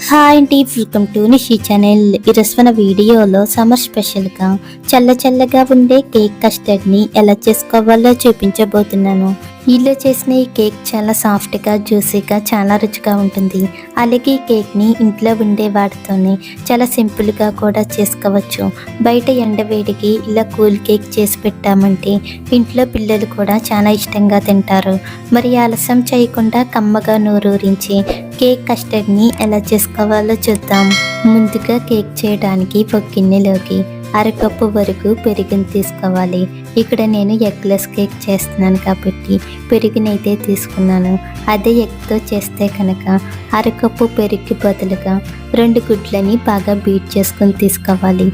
Hi అండి, welcome to Nishi channel. ఈరోజు మన వీడియోలో సమ్మర్ స్పెషల్గా చల్లగా ఉండే కేక్ కస్టర్డ్ని ఎలా చేసుకోవాలో చూపించబోతున్నాను. ఇలా చేసిన ఈ కేక్ చాలా సాఫ్ట్గా, జ్యూసీగా, చాలా రుచిగా ఉంటుంది. అలాగే ఈ కేక్ని ఇంట్లో ఉండే వాటితోనే చాలా సింపుల్గా కూడా చేసుకోవచ్చు. బయట ఎండవేడికి ఇలా కూల్ కేక్ చేసి పెట్టామంటే ఇంట్లో పిల్లలు కూడా చాలా ఇష్టంగా తింటారు. మరి ఆలస్యం చేయకుండా కమ్మగా నోరూరించి కేక్ కస్టర్డ్ని ఎలా చేసుకోవాలో చూద్దాం. ముందుగా కేక్ చేయడానికి ఒక గిన్నెలోకి అరకప్పు వరకు పెరుగుని తీసుకోవాలి. ఇక్కడ నేను ఎగ్లెస్ కేక్ చేస్తున్నాను కాబట్టి పెరుగునైతే తీసుకున్నాను. అదే ఎగ్తో చేస్తే కనుక అరకప్పు పెరుగుకి బదులుగా 2 గుడ్లని బాగా బీట్ చేసుకొని తీసుకోవాలి.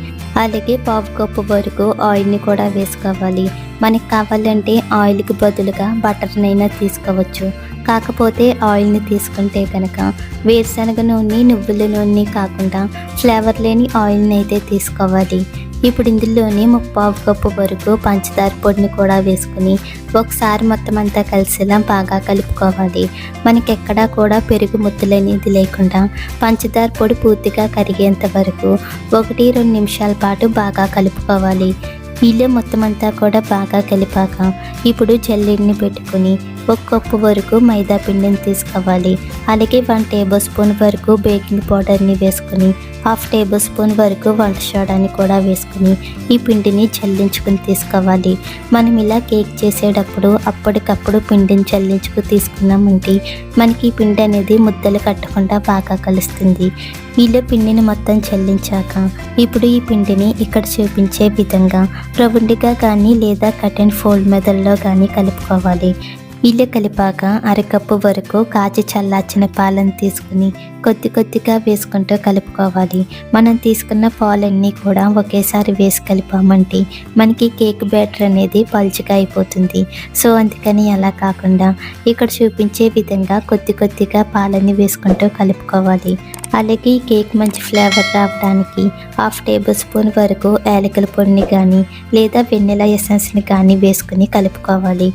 అలాగే పావు కప్పు వరకు ఆయిల్ని కూడా వేసుకోవాలి. మనకి కావాలంటే ఆయిల్కి బదులుగా బటర్నైనా తీసుకోవచ్చు. కాకపోతే ఆయిల్ని తీసుకుంటే కనుక వేరుశనగ నూనె, నువ్వుల నూనె కాకుండా ఫ్లేవర్ లేని ఆయిల్ని అయితే తీసుకోవాలి. ఇప్పుడు ఇందులోని 3/4 కప్పు వరకు పంచదార పొడిని కూడా వేసుకుని ఒకసారి మొత్తం అంతా కలిసేలా బాగా కలుపుకోవాలి. మనకి ఎక్కడా కూడా పెరుగు ముద్దలు అనేది లేకుండా పంచదార పొడి పూర్తిగా కరిగేంత వరకు 1-2 నిమిషాల పాటు బాగా కలుపుకోవాలి. ఇలా మొత్తం అంతా కూడా బాగా కలిపాక ఇప్పుడు జల్లెడని పెట్టుకుని 1 కప్పు వరకు మైదా పిండిని తీసుకోవాలి. అలాగే 1 టేబుల్ స్పూన్ వరకు బేకింగ్ పౌడర్ని వేసుకుని 1/2 టేబుల్ స్పూన్ వరకు వంట సోడాని కూడా వేసుకుని ఈ పిండిని చల్లించుకుని తీసుకోవాలి. మనం ఇలా కేక్ చేసేటప్పుడు అప్పటికప్పుడు పిండిని చల్లించుకు తీసుకున్నామంటే మనకి ఈ పిండి అనేది ముద్దలు కట్టకుండా బాగా కలుస్తుంది. ఇలా పిండిని మొత్తం చల్లించాక ఇప్పుడు ఈ పిండిని ఇక్కడ చూపించే విధంగా రౌండ్గా కానీ లేదా కట్ అండ్ ఫోల్డ్ మెథడ్లో కానీ కలుపుకోవాలి. ఇలా కలిపాక అరకప్పు వరకు కాచి చల్లార్చిన పాలను తీసుకుని కొద్దిగా వేసుకుంటూ కలుపుకోవాలి. మనం తీసుకున్న పాలన్నీ కూడా ఒకేసారి వేసి కలిపామంటే మనకి కేక్ బ్యాటర్ అనేది పలుచగా అయిపోతుంది. సో అందుకని అలా కాకుండా ఇక్కడ చూపించే విధంగా కొద్దిగా పాలని వేసుకుంటూ కలుపుకోవాలి. అలాగే ఈ కేక్ మంచి ఫ్లేవర్ రావడానికి 1/2 టేబుల్ స్పూన్ వరకు యాలకుల పొడిని కానీ లేదా వెనిలా ఎసెన్స్ని కానీ వేసుకుని కలుపుకోవాలి.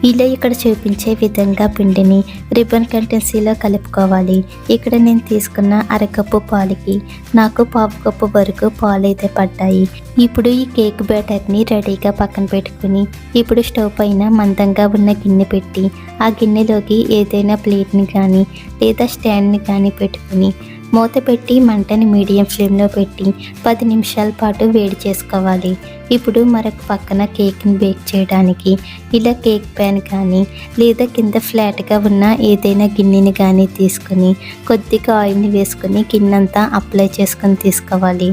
ఇలా ఇక్కడ చూపించే విధంగా పిండిని రిబ్బన్ కన్సిస్టెన్సీలో కలుపుకోవాలి. ఇక్కడ నేను తీసుకున్న అరకప్పు పాలకి నాకు 1/2 కప్పు వరకు పాలు అయితే పడ్డాయి. ఇప్పుడు ఈ కేక్ బ్యాటర్ని రెడీగా పక్కన పెట్టుకుని ఇప్పుడు స్టవ్ పైన మందంగా ఉన్న గిన్నె పెట్టి ఆ గిన్నెలోకి ఏదైనా ప్లేట్ని కానీ లేదా స్టాండ్ని కానీ పెట్టుకుని మూత పెట్టి మంటని మీడియం ఫ్లేమ్లో పెట్టి 10 నిమిషాల పాటు వేడి చేసుకోవాలి. ఇప్పుడు మరొక పక్కన కేక్ని బేక్ చేయడానికి ఇలా కేక్ ప్యాన్ కానీ లేదా కింద ఫ్లాట్గా ఉన్న ఏదైనా గిన్నెని కానీ తీసుకుని కొద్దిగా ఆయిల్ని వేసుకొని గిన్నెంతా అప్లై చేసుకొని తీసుకోవాలి.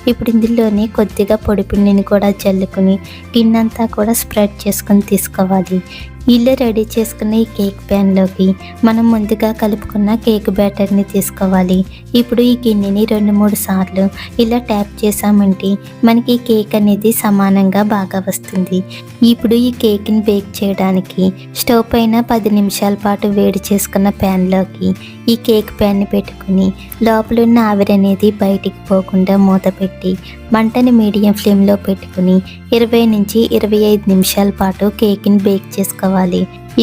ఇప్పుడు ఇందులోనే కొద్దిగా పొడి పిండిని కూడా చల్లుకుని గిన్నెంతా కూడా స్ప్రెడ్ చేసుకొని తీసుకోవాలి. ఇలా రెడీ చేసుకున్న ఈ కేక్ ప్యాన్లోకి మనం ముందుగా కలుపుకున్న కేక్ బ్యాటర్ని తీసుకోవాలి. ఇప్పుడు ఈ గిన్నెని 2-3 సార్లు ఇలా ట్యాప్ చేసామంటే మనకి కేక్ అనేది సమానంగా బాగా వస్తుంది. ఇప్పుడు ఈ కేక్ని బేక్ చేయడానికి స్టవ్ పైన 10 నిమిషాల పాటు వేడి చేసుకున్న ప్యాన్లోకి ఈ కేక్ ప్యాన్ని పెట్టుకుని లోపలున్న ఆవిరి అనేది బయటికి పోకుండా మూత పెట్టి మంటని మీడియం ఫ్లేమ్లో పెట్టుకుని 20-25 నిమిషాల పాటు కేక్ని బేక్ చేసుకోవాలి.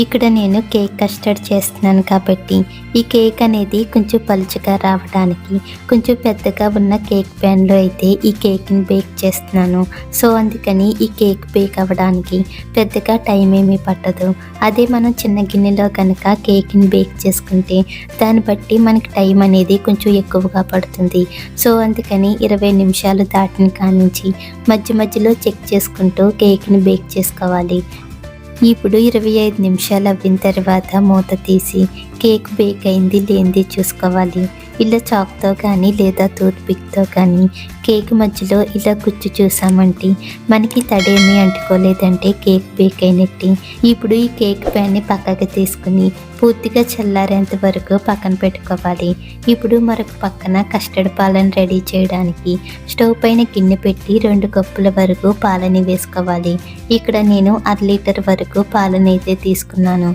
ఇక్కడ నేను కేక్ కస్టర్డ్ చేస్తున్నాను కాబట్టి ఈ కేక్ అనేది కొంచెం పలుచగా రావడానికి కొంచెం పెద్దగా ఉన్న కేక్ ప్యాన్లో అయితే ఈ కేక్ని బేక్ చేస్తున్నాను. సో అందుకని ఈ కేక్ బేక్ అవ్వడానికి పెద్దగా టైం ఏమీ పట్టదు. అదే మనం చిన్న గిన్నెలో కనుక కేక్ని బేక్ చేసుకుంటే దాన్ని బట్టి మనకి టైం అనేది కొంచెం ఎక్కువగా పడుతుంది. సో అందుకని 20 నిమిషాలు దాటిన కానించి మధ్యలో చెక్ చేసుకుంటూ కేక్ని బేక్ చేసుకోవాలి. ఇప్పుడు 25 నిమిషాలు అవ్విన తర్వాత మూత తీసి కేక్ బేక్ అయింది లేనిది చూసుకోవాలి. ఇలా చాక్తో కానీ లేదా టూత్ పిక్తో కానీ కేక్ మధ్యలో ఇలా గుచ్చి చూసామంటే మనకి తడేమీ అంటుకోలేదంటే కేక్ బేక్ అయినట్టు. ఇప్పుడు ఈ కేక్ ప్యాన్ని పక్కకి తీసుకుని పూర్తిగా చల్లారేంత వరకు పక్కన పెట్టుకోవాలి. ఇప్పుడు మరొక పక్కన కస్టర్డ్ పాలను రెడీ చేయడానికి స్టవ్ పైన గిన్నె పెట్టి 2 కప్పుల వరకు పాలని వేసుకోవాలి. ఇక్కడ నేను 1/2 లీటర్ వరకు పాలను అయితే తీసుకున్నాను.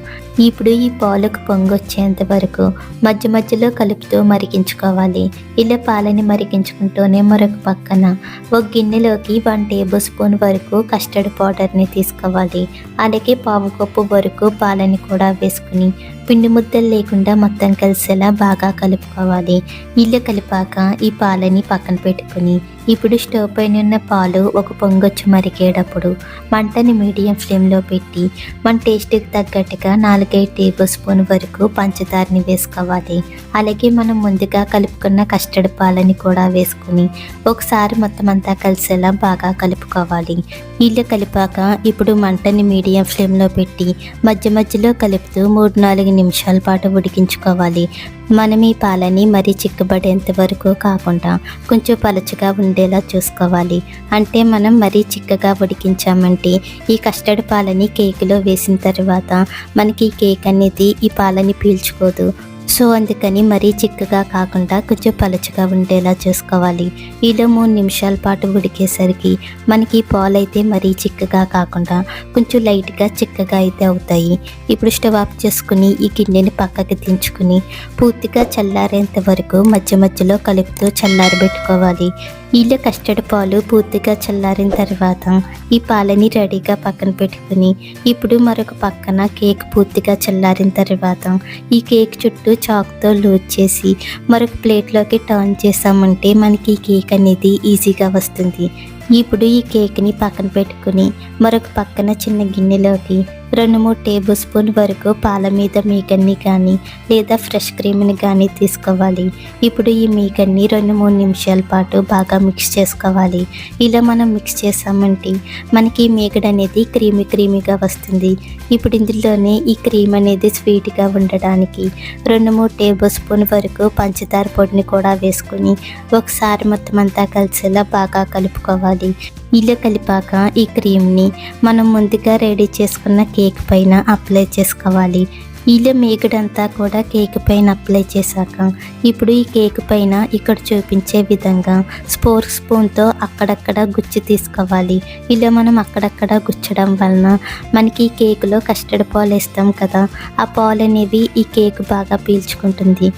ఇప్పుడు ఈ పాలకు పొంగొచ్చేంత వరకు మధ్యలో కలుపుతూ మరిగించుకోవాలి. ఇలా పాలని మరిగించుకుంటూనే మరొక పక్కన ఒక గిన్నెలోకి 1 టేబుల్ స్పూన్ వరకు కస్టర్డ్ పౌడర్ని తీసుకోవాలి. అలాగే 1/4 కప్పు వరకు పాలని కూడా వేసుకుని పిండి ముద్దలు లేకుండా మొత్తం కలిసేలా బాగా కలుపుకోవాలి. ఇలా కలిపాక ఈ పాలని పక్కన పెట్టుకుని ఇప్పుడు స్టవ్ పైన ఉన్న పాలు ఒక పొంగొచ్చి మరిగేటప్పుడు మంటని మీడియం ఫ్లేమ్లో పెట్టి మన టేస్ట్కి తగ్గట్టుగా 4-5 టేబుల్ స్పూన్ వరకు పంచదారని వేసుకోవాలి. అలాగే మనం ముందుగా కలుపుకున్న కస్టర్డ్ పాలని కూడా వేసుకుని ఒకసారి మొత్తం అంతా కలిసేలా బాగా కలుపుకోవాలి. ఇలా కలిపాక ఇప్పుడు మంటని మీడియం ఫ్లేమ్లో పెట్టి మధ్య మధ్యలో కలుపుతూ 3-4 నిమిషాల పాటు ఉడికించుకోవాలి. మనం ఈ పాలని మరీ చిక్కబడేంత వరకు కాకుండా కొంచెం పలచగా ఉండేలా చూసుకోవాలి. అంటే మనం మరీ చిక్కగా ఉడికించామంటే ఈ కస్టర్డ్ పాలని కేకులో వేసిన తర్వాత మనకి ఈ కేక్ అనేది ఈ పాలని పీల్చుకోదు. సో అందుకని మరీ చిక్కగా కాకుండా కొంచెం పలచగా ఉండేలా చూసుకోవాలి. ఇలా 3 నిమిషాల పాటు ఉడికేసరికి మనకి పాలు అయితే మరీ చిక్కగా కాకుండా కొంచెం లైట్గా చిక్కగా అయితే అవుతాయి. ఇప్పుడు స్టవ్ ఆఫ్ చేసుకుని ఈ గిన్నెని పక్కకి దించుకుని పూర్తిగా చల్లారేంత వరకు మధ్య మధ్యలో కలుపుతూ చల్లారబెట్టుకోవాలి. ఇలా కస్టర్డ్ పాలు పూర్తిగా చల్లారిన తర్వాత ఈ పాలని రెడీగా పక్కన పెట్టుకుని ఇప్పుడు మరొక పక్కన కేక్ పూర్తిగా చల్లారిన తర్వాత ఈ కేక్ చుట్టూ చాక్తో లూజ్ చేసి మరొక ప్లేట్లోకి టర్న్ చేసామంటే మనకి ఈ కేక్ అనేది ఈజీగా వస్తుంది. ఇప్పుడు ఈ కేక్ని పక్కన పెట్టుకుని మరొక పక్కన చిన్న గిన్నెలోకి 2-3 టేబుల్ స్పూన్ వరకు పాల మీద మీగడ్ని కానీ లేదా ఫ్రెష్ క్రీమ్ని కానీ తీసుకోవాలి. ఇప్పుడు ఈ మీగడ్ని 2-3 నిమిషాల పాటు బాగా మిక్స్ చేసుకోవాలి. ఇలా మనం మిక్స్ చేసామంటే మనకి మీగడ అనేది క్రీమీగా వస్తుంది. ఇప్పుడు ఇందులోనే ఈ క్రీమ్ అనేది స్వీట్గా ఉండడానికి 2-3 టేబుల్ స్పూన్ వరకు పంచదార పొడిని కూడా వేసుకుని ఒకసారి మొత్తం అంతా కలిసేలా బాగా కలుపుకోవాలి. ఇలా కలిపాక ఈ క్రీమ్ని మనం ముందుగా రెడీ చేసుకున్న కేక్ పైన అప్లై చేసుకోవాలి. ఇలా మీగడంతా కూడా కేక్ పైన అప్లై చేశాక ఇప్పుడు ఈ కేక్ పైన ఇక్కడ చూపించే విధంగా స్పూన్తో అక్కడక్కడ గుచ్చి తీసుకోవాలి. ఇలా మనం అక్కడక్కడ గుచ్చడం వలన మనకి ఈ కేకులో కస్టర్డ్ పాలు వేస్తాం కదా, ఆ పాలు అనేవి ఈ కేక్ బాగా పీల్చుకుంటుంది.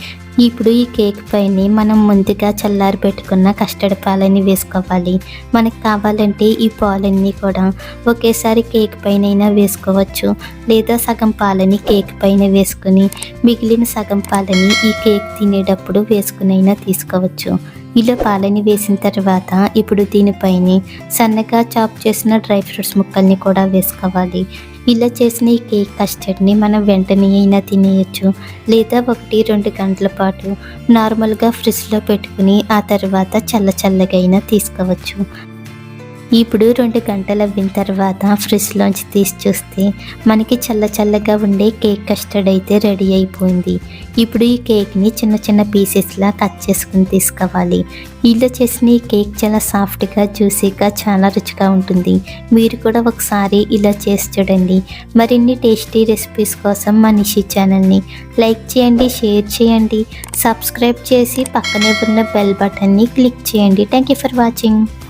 ఇప్పుడు ఈ కేక్ పైన మనం ముందుగా చల్లారి పెట్టుకున్న కస్టర్డ్ పాలని వేసుకోవాలి. మనకు కావాలంటే ఈ పాలన్నీ కూడా ఒకేసారి కేక్ పైన వేసుకోవచ్చు, లేదా సగం పాలని కేక్ పైన వేసుకుని మిగిలిన సగం పాలని ఈ కేక్ తినేటప్పుడు వేసుకునైనా తీసుకోవచ్చు. ఇలా పాలని వేసిన తర్వాత ఇప్పుడు దీనిపైన సన్నగా చాప్ చేసిన డ్రై ఫ్రూట్స్ ముక్కల్ని కూడా వేసుకోవాలి. ఇలా చేసిన ఈ కేక్ కస్టర్డ్ని మనం వెంటనే అయినా తినేయచ్చు, లేదా 1-2 గంటల పాటు నార్మల్గా ఫ్రిడ్జ్లో పెట్టుకుని ఆ తర్వాత చల్లగా అయినా తీసుకోవచ్చు. ఇప్పుడు 2 గంటలు అవ్విన తర్వాత ఫ్రిడ్జ్లోంచి తీసి చూస్తే మనకి చల్లగా ఉండే కేక్ కస్టర్డ్ అయితే రెడీ అయిపోయింది. ఇప్పుడు ఈ కేక్ని చిన్న పీసెస్లా కట్ చేసుకుని తీసుకోవాలి. ఇలా చేసిన ఈ కేక్ చాలా సాఫ్ట్గా జ్యూసీగా చాలా రుచిగా ఉంటుంది. మీరు కూడా ఒకసారి ఇలా చేసి చూడండి. మరిన్ని టేస్టీ రెసిపీస్ కోసం మా నిషి ఛానల్ని లైక్ చేయండి, షేర్ చేయండి, సబ్స్క్రైబ్ చేసి పక్కనే ఉన్న బెల్ బటన్ని క్లిక్ చేయండి. Thank you for watching.